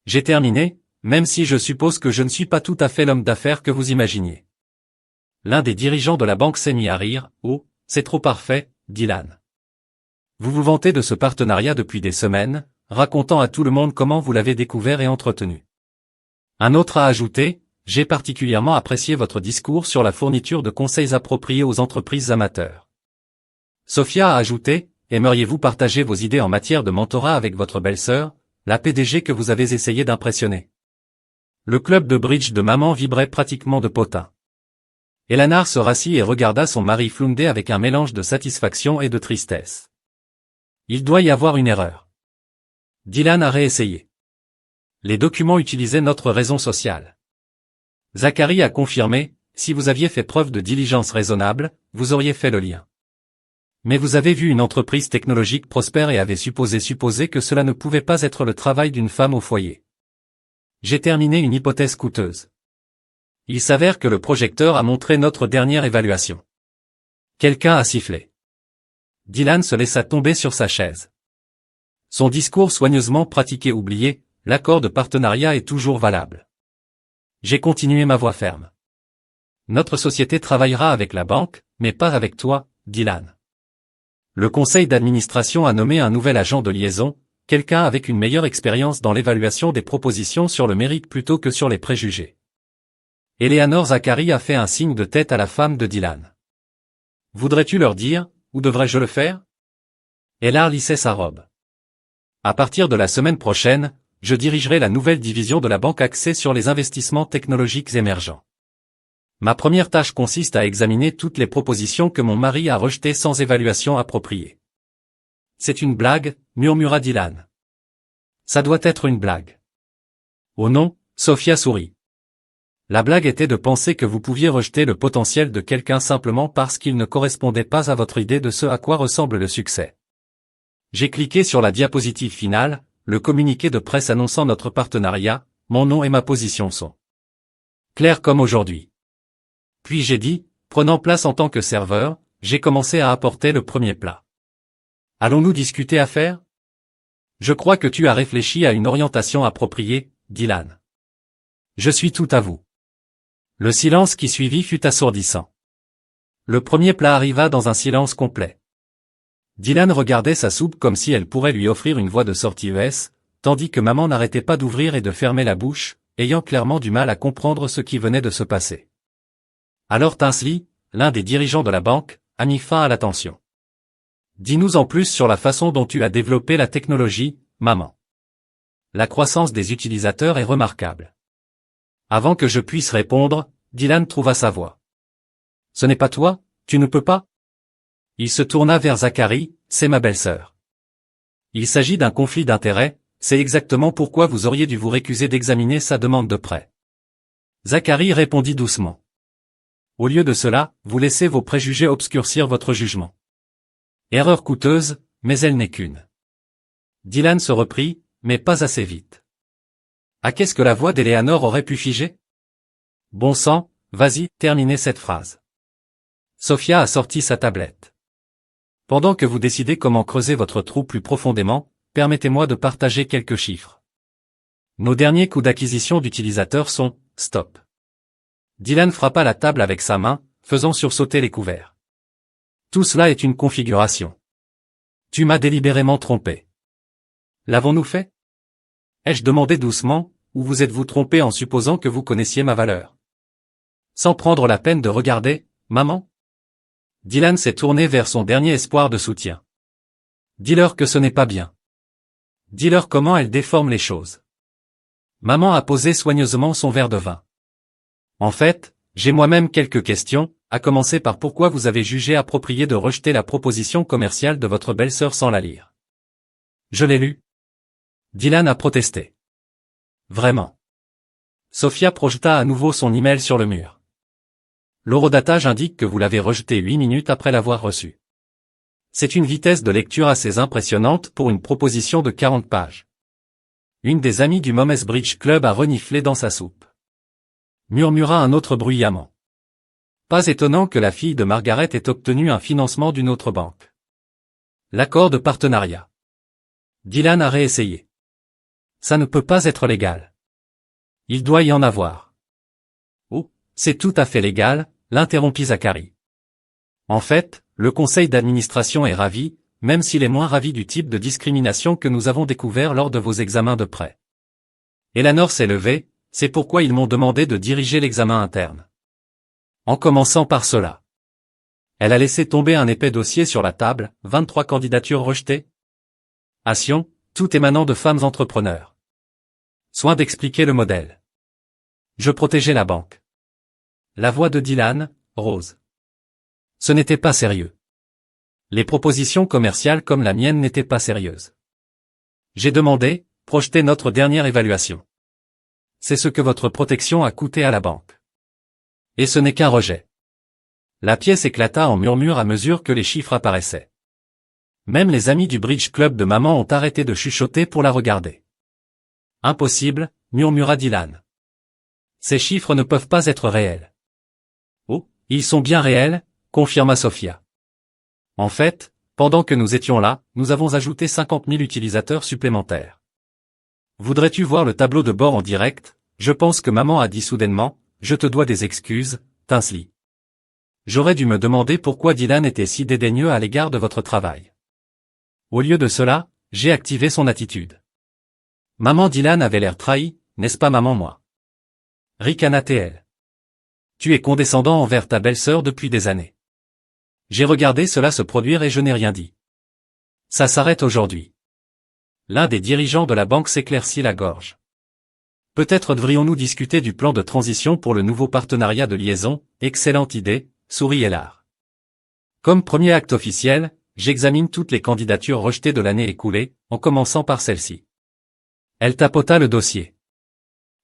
J'ai terminé, même si je suppose que je ne suis pas tout à fait l'homme d'affaires que vous imaginiez. L'un des dirigeants de la banque s'est mis à rire. Oh, c'est trop parfait, Dylan. Vous vous vantez de ce partenariat depuis des semaines, racontant à tout le monde comment vous l'avez découvert et entretenu. Un autre a ajouté, j'ai particulièrement apprécié votre discours sur la fourniture de conseils appropriés aux entreprises amateurs. Sophia a ajouté, aimeriez-vous partager vos idées en matière de mentorat avec votre belle-sœur, la PDG que vous avez essayé d'impressionner? Le club de bridge de maman vibrait pratiquement de potin. Eleanor se rassit et regarda son mari Flundé avec un mélange de satisfaction et de tristesse. Il doit y avoir une erreur. Dylan a réessayé. Les documents utilisaient notre raison sociale. Zachary a confirmé, si vous aviez fait preuve de diligence raisonnable, vous auriez fait le lien. Mais vous avez vu une entreprise technologique prospère et avez supposé que cela ne pouvait pas être le travail d'une femme au foyer. J'ai terminé une hypothèse coûteuse. Il s'avère que le projecteur a montré notre dernière évaluation. Quelqu'un a sifflé. Dylan se laissa tomber sur sa chaise. Son discours soigneusement pratiqué oublié, l'accord de partenariat est toujours valable. J'ai continué ma voix ferme. Notre société travaillera avec la banque, mais pas avec toi, Dylan. Le conseil d'administration a nommé un nouvel agent de liaison, quelqu'un avec une meilleure expérience dans l'évaluation des propositions sur le mérite plutôt que sur les préjugés. Eleanor Zachary a fait un signe de tête à la femme de Dylan. Voudrais-tu leur dire, ou devrais-je le faire? Elle lissait sa robe. À partir de la semaine prochaine, je dirigerai la nouvelle division de la banque axée sur les investissements technologiques émergents. Ma première tâche consiste à examiner toutes les propositions que mon mari a rejetées sans évaluation appropriée. C'est une blague, murmura Dylan. Ça doit être une blague. Oh non, Sophia sourit. La blague était de penser que vous pouviez rejeter le potentiel de quelqu'un simplement parce qu'il ne correspondait pas à votre idée de ce à quoi ressemble le succès. J'ai cliqué sur la diapositive finale, le communiqué de presse annonçant notre partenariat, mon nom et ma position sont clairs comme aujourd'hui. Puis j'ai dit, prenant place en tant que serveur, j'ai commencé à apporter le premier plat. Allons-nous discuter affaires? Je crois que tu as réfléchi à une orientation appropriée, Dylan. Je suis tout à vous. Le silence qui suivit fut assourdissant. Le premier plat arriva dans un silence complet. Dylan regardait sa soupe comme si elle pourrait lui offrir une voie de sortie tandis que maman n'arrêtait pas d'ouvrir et de fermer la bouche, ayant clairement du mal à comprendre ce qui venait de se passer. Alors Tinsley, l'un des dirigeants de la banque, a mis fin à l'attention. Dis-nous en plus sur la façon dont tu as développé la technologie, maman. La croissance des utilisateurs est remarquable. Avant que je puisse répondre, Dylan trouva sa voix. Ce n'est pas toi, tu ne peux pas? Il se tourna vers Zachary, c'est ma belle-sœur. Il s'agit d'un conflit d'intérêts, c'est exactement pourquoi vous auriez dû vous récuser d'examiner sa demande de prêt. Zachary répondit doucement. Au lieu de cela, vous laissez vos préjugés obscurcir votre jugement. Erreur coûteuse, mais elle n'est qu'une. Dylan se reprit, mais pas assez vite. Ah, qu'est-ce que la voix d'Eleanor aurait pu figer? Bon sang, vas-y, terminez cette phrase. Sophia a sorti sa tablette. Pendant que vous décidez comment creuser votre trou plus profondément, permettez-moi de partager quelques chiffres. Nos derniers coûts d'acquisition d'utilisateurs sont « stop ». Dylan frappa la table avec sa main, faisant sursauter les couverts. Tout cela est une configuration. Tu m'as délibérément trompé. L'avons-nous fait? Ai-je demandé doucement, ou vous êtes-vous trompé en supposant que vous connaissiez ma valeur? Sans prendre la peine de regarder, maman? Dylan s'est tourné vers son dernier espoir de soutien. Dis-leur que ce n'est pas bien. Dis-leur comment elle déforme les choses. Maman a posé soigneusement son verre de vin. En fait, j'ai moi-même quelques questions, à commencer par pourquoi vous avez jugé approprié de rejeter la proposition commerciale de votre belle-sœur sans la lire. Je l'ai lue. Dylan a protesté. Vraiment. Sophia projeta à nouveau son email sur le mur. L'horodatage indique que vous l'avez rejeté 8 minutes après l'avoir reçu. C'est une vitesse de lecture assez impressionnante pour une proposition de 40 pages. Une des amies du Momes Bridge Club a reniflé dans sa soupe. Murmura un autre bruyamment. Pas étonnant que la fille de Margaret ait obtenu un financement d'une autre banque. L'accord de partenariat. Dylan a réessayé. Ça ne peut pas être légal. Il doit y en avoir. Oh, c'est tout à fait légal, l'interrompit Zachary. En fait, le conseil d'administration est ravi, même s'il est moins ravi du type de discrimination que nous avons découvert lors de vos examens de prêt. Eleanor s'est levée, c'est pourquoi ils m'ont demandé de diriger l'examen interne. En commençant par cela. Elle a laissé tomber un épais dossier sur la table, 23 candidatures rejetées. Action, tout émanant de femmes entrepreneurs. Soin d'expliquer le modèle. Je protégeais la banque. La voix de Dylan, rose. Ce n'était pas sérieux. Les propositions commerciales comme la mienne n'étaient pas sérieuses. J'ai demandé, projeter notre dernière évaluation. C'est ce que votre protection a coûté à la banque. Et ce n'est qu'un rejet. La pièce éclata en murmures à mesure que les chiffres apparaissaient. Même les amis du Bridge Club de maman ont arrêté de chuchoter pour la regarder. Impossible, murmura Dylan. Ces chiffres ne peuvent pas être réels. Oh, ils sont bien réels, confirma Sophia. En fait, pendant que nous étions là, nous avons ajouté 50 000 utilisateurs supplémentaires. Voudrais-tu voir le tableau de bord en direct? Je pense que maman a dit soudainement, je te dois des excuses, Tinsley. J'aurais dû me demander pourquoi Dylan était si dédaigneux à l'égard de votre travail. Au lieu de cela, j'ai activé son attitude. Maman Dylan avait l'air trahi, n'est-ce pas maman moi? Ricana-t-elle. Tu es condescendant envers ta belle-sœur depuis des années. J'ai regardé cela se produire et je n'ai rien dit. Ça s'arrête aujourd'hui. L'un des dirigeants de la banque s'éclaircit la gorge. Peut-être devrions-nous discuter du plan de transition pour le nouveau partenariat de liaison, excellente idée, sourit Ellard. Comme premier acte officiel, j'examine toutes les candidatures rejetées de l'année écoulée, en commençant par celle-ci. Elle tapota le dossier.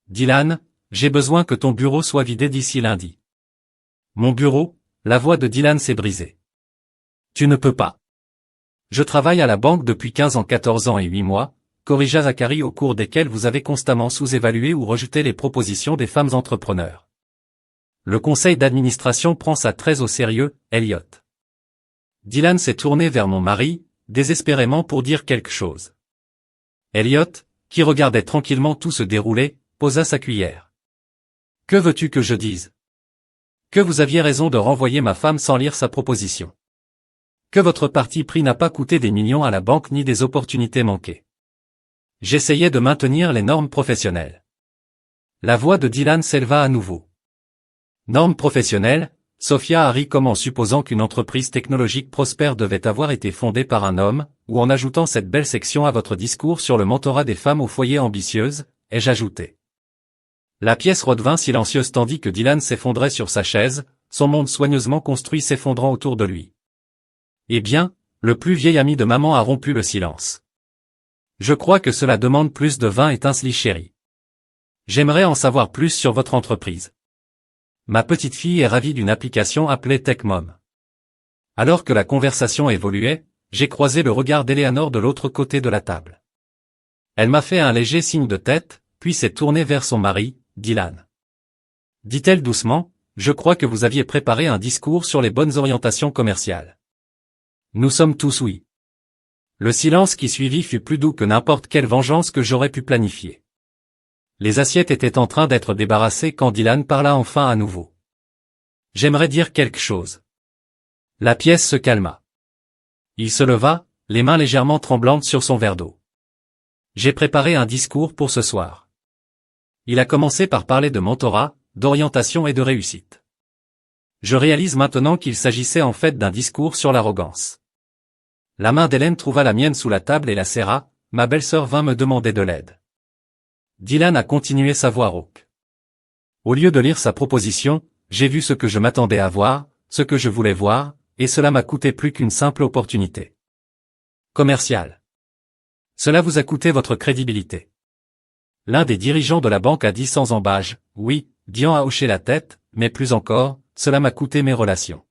Dylan, j'ai besoin que ton bureau soit vidé d'ici lundi. Mon bureau? La voix de Dylan s'est brisée. Tu ne peux pas. Je travaille à la banque depuis 15 ans, 14 ans et 8 mois, corrigea Zachary au cours desquels vous avez constamment sous-évalué ou rejeté les propositions des femmes entrepreneurs. Le conseil d'administration prend ça très au sérieux, Elliot. Dylan s'est tourné vers mon mari, désespérément pour dire quelque chose. Elliot, qui regardait tranquillement tout se dérouler, posa sa cuillère. Que veux-tu que je dise? Que vous aviez raison de renvoyer ma femme sans lire sa proposition. Que votre parti pris n'a pas coûté des millions à la banque ni des opportunités manquées. J'essayais de maintenir les normes professionnelles. La voix de Dylan s'éleva à nouveau. Normes professionnelles, Sophia a ri comme en supposant qu'une entreprise technologique prospère devait avoir été fondée par un homme, ou en ajoutant cette belle section à votre discours sur le mentorat des femmes au foyer ambitieuses, ai-je ajouté. La pièce redevint silencieuse tandis que Dylan s'effondrait sur sa chaise, son monde soigneusement construit s'effondrant autour de lui. Eh bien, le plus vieil ami de maman a rompu le silence. Je crois que cela demande plus de vin et Tinsley chérie. J'aimerais en savoir plus sur votre entreprise. Ma petite fille est ravie d'une application appelée TechMom. Alors que la conversation évoluait, j'ai croisé le regard d'Eleanor de l'autre côté de la table. Elle m'a fait un léger signe de tête, puis s'est tournée vers son mari, Dylan. Dit-elle doucement, je crois que vous aviez préparé un discours sur les bonnes orientations commerciales. Nous sommes tous oui. Le silence qui suivit fut plus doux que n'importe quelle vengeance que j'aurais pu planifier. Les assiettes étaient en train d'être débarrassées quand Dylan parla enfin à nouveau. J'aimerais dire quelque chose. La pièce se calma. Il se leva, les mains légèrement tremblantes sur son verre d'eau. J'ai préparé un discours pour ce soir. Il a commencé par parler de mentorat, d'orientation et de réussite. Je réalise maintenant qu'il s'agissait en fait d'un discours sur l'arrogance. La main d'Hélène trouva la mienne sous la table et la serra, ma belle-sœur vint me demander de l'aide. Dylan a continué sa voix rauque. Au lieu de lire sa proposition, j'ai vu ce que je m'attendais à voir, ce que je voulais voir, et cela m'a coûté plus qu'une simple opportunité commerciale. Cela vous a coûté votre crédibilité. L'un des dirigeants de la banque a dit sans embâche, oui, Dian a hoché la tête, mais plus encore, cela m'a coûté mes relations.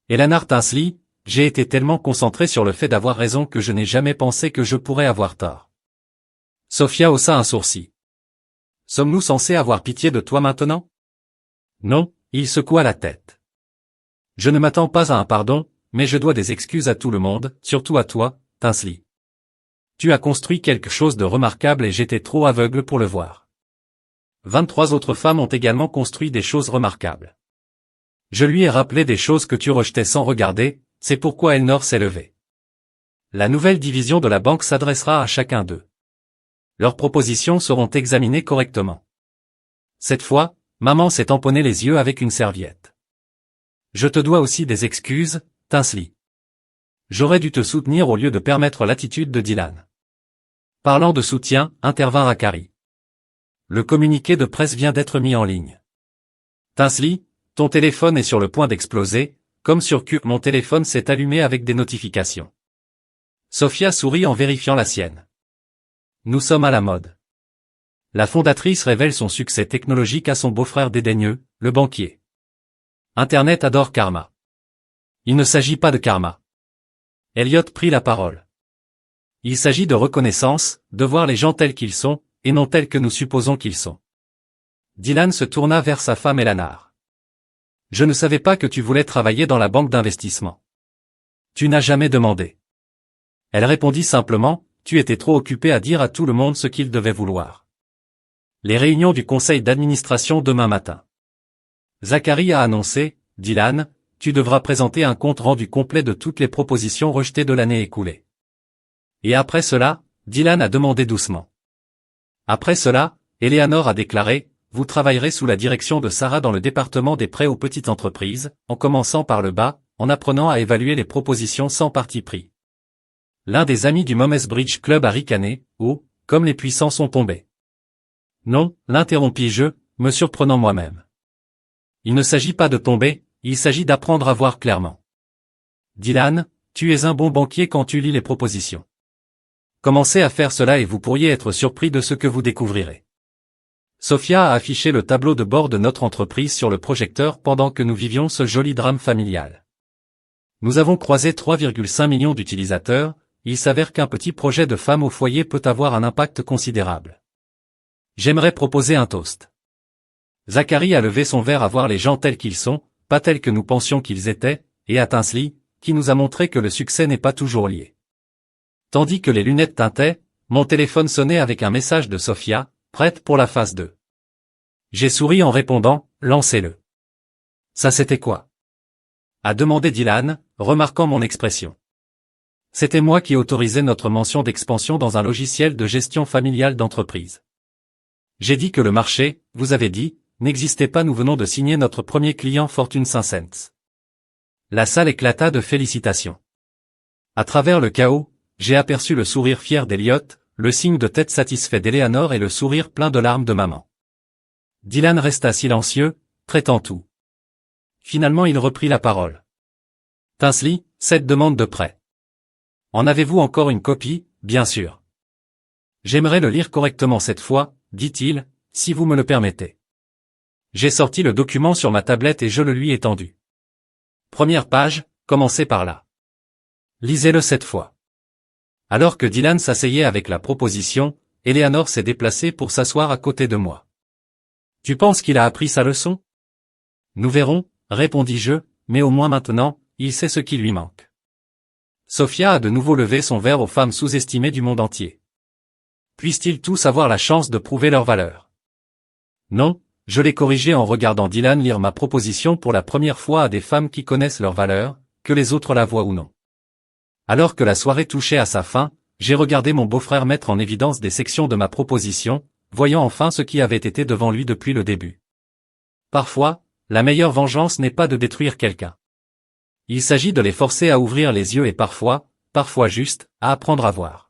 Eleanor Tinsley, j'ai été tellement concentré sur le fait d'avoir raison que je n'ai jamais pensé que je pourrais avoir tort. Sophia haussa un sourcil. Sommes-nous censés avoir pitié de toi maintenant? Non, il secoua la tête. Je ne m'attends pas à un pardon, mais je dois des excuses à tout le monde, surtout à toi, Tinsley. Tu as construit quelque chose de remarquable et j'étais trop aveugle pour le voir. 23 autres femmes ont également construit des choses remarquables. Je lui ai rappelé des choses que tu rejetais sans regarder, c'est pourquoi Elnor s'est levée. La nouvelle division de la banque s'adressera à chacun d'eux. Leurs propositions seront examinées correctement. Cette fois, maman s'est tamponné les yeux avec une serviette. Je te dois aussi des excuses, Tinsley. J'aurais dû te soutenir au lieu de permettre l'attitude de Dylan. Parlant de soutien, intervint Rakari. Le communiqué de presse vient d'être mis en ligne. Tinsley, ton téléphone est sur le point d'exploser, comme sur Q, mon téléphone s'est allumé avec des notifications. Sophia sourit en vérifiant la sienne. Nous sommes à la mode. La fondatrice révèle son succès technologique à son beau-frère dédaigneux, le banquier. Internet adore karma. Il ne s'agit pas de karma. Elliot prit la parole. Il s'agit de reconnaissance, de voir les gens tels qu'ils sont, et non tels que nous supposons qu'ils sont. Dylan se tourna vers sa femme Eleanor. Je ne savais pas que tu voulais travailler dans la banque d'investissement. Tu n'as jamais demandé. Elle répondit simplement, tu étais trop occupé à dire à tout le monde ce qu'il devait vouloir. Les réunions du conseil d'administration demain matin. Zachary a annoncé, Dylan, tu devras présenter un compte rendu complet de toutes les propositions rejetées de l'année écoulée. Et après cela, Dylan a demandé doucement. Après cela, Eleanor a déclaré, vous travaillerez sous la direction de Sarah dans le département des prêts aux petites entreprises, en commençant par le bas, en apprenant à évaluer les propositions sans parti pris. L'un des amis du Momes Bridge Club a ricané, oh, comme les puissants sont tombés. Non, l'interrompis-je, me surprenant moi-même. Il ne s'agit pas de tomber, il s'agit d'apprendre à voir clairement. Dylan, tu es un bon banquier quand tu lis les propositions. Commencez à faire cela et vous pourriez être surpris de ce que vous découvrirez. Sophia a affiché le tableau de bord de notre entreprise sur le projecteur pendant que nous vivions ce joli drame familial. Nous avons croisé 3,5 millions d'utilisateurs, il s'avère qu'un petit projet de femme au foyer peut avoir un impact considérable. J'aimerais proposer un toast. Zachary a levé son verre à voir les gens tels qu'ils sont, pas tels que nous pensions qu'ils étaient, et à Tinsley, qui nous a montré que le succès n'est pas toujours lié. Tandis que les lunettes tintaient, mon téléphone sonnait avec un message de Sophia, prête pour la phase 2. J'ai souri en répondant, lancez-le. Ça c'était quoi? A demandé Dylan, remarquant mon expression. C'était moi qui autorisais notre mention d'expansion dans un logiciel de gestion familiale d'entreprise. J'ai dit que le marché, vous avez dit, n'existait pas, nous venons de signer notre premier client Fortune 500. La salle éclata de félicitations. À travers le chaos, j'ai aperçu le sourire fier d'Elliot, le signe de tête satisfait d'Eleanor et le sourire plein de larmes de maman. Dylan resta silencieux, traitant tout. Finalement il reprit la parole. Tinsley, cette demande de prêt. En avez-vous encore une copie, bien sûr. J'aimerais le lire correctement cette fois, dit-il, si vous me le permettez. J'ai sorti le document sur ma tablette et je le lui ai tendu. Première page, commencez par là. Lisez-le cette fois. Alors que Dylan s'asseyait avec la proposition, Eleanor s'est déplacée pour s'asseoir à côté de moi. Tu penses qu'il a appris sa leçon? Nous verrons, répondis-je, mais au moins maintenant, il sait ce qui lui manque. Sophia a de nouveau levé son verre aux femmes sous-estimées du monde entier. Puissent-ils tous avoir la chance de prouver leur valeur? Non, je l'ai corrigé en regardant Dylan lire ma proposition pour la première fois à des femmes qui connaissent leur valeur, que les autres la voient ou non. Alors que la soirée touchait à sa fin, j'ai regardé mon beau-frère mettre en évidence des sections de ma proposition, voyant enfin ce qui avait été devant lui depuis le début. Parfois, la meilleure vengeance n'est pas de détruire quelqu'un. Il s'agit de les forcer à ouvrir les yeux et parfois juste, à apprendre à voir.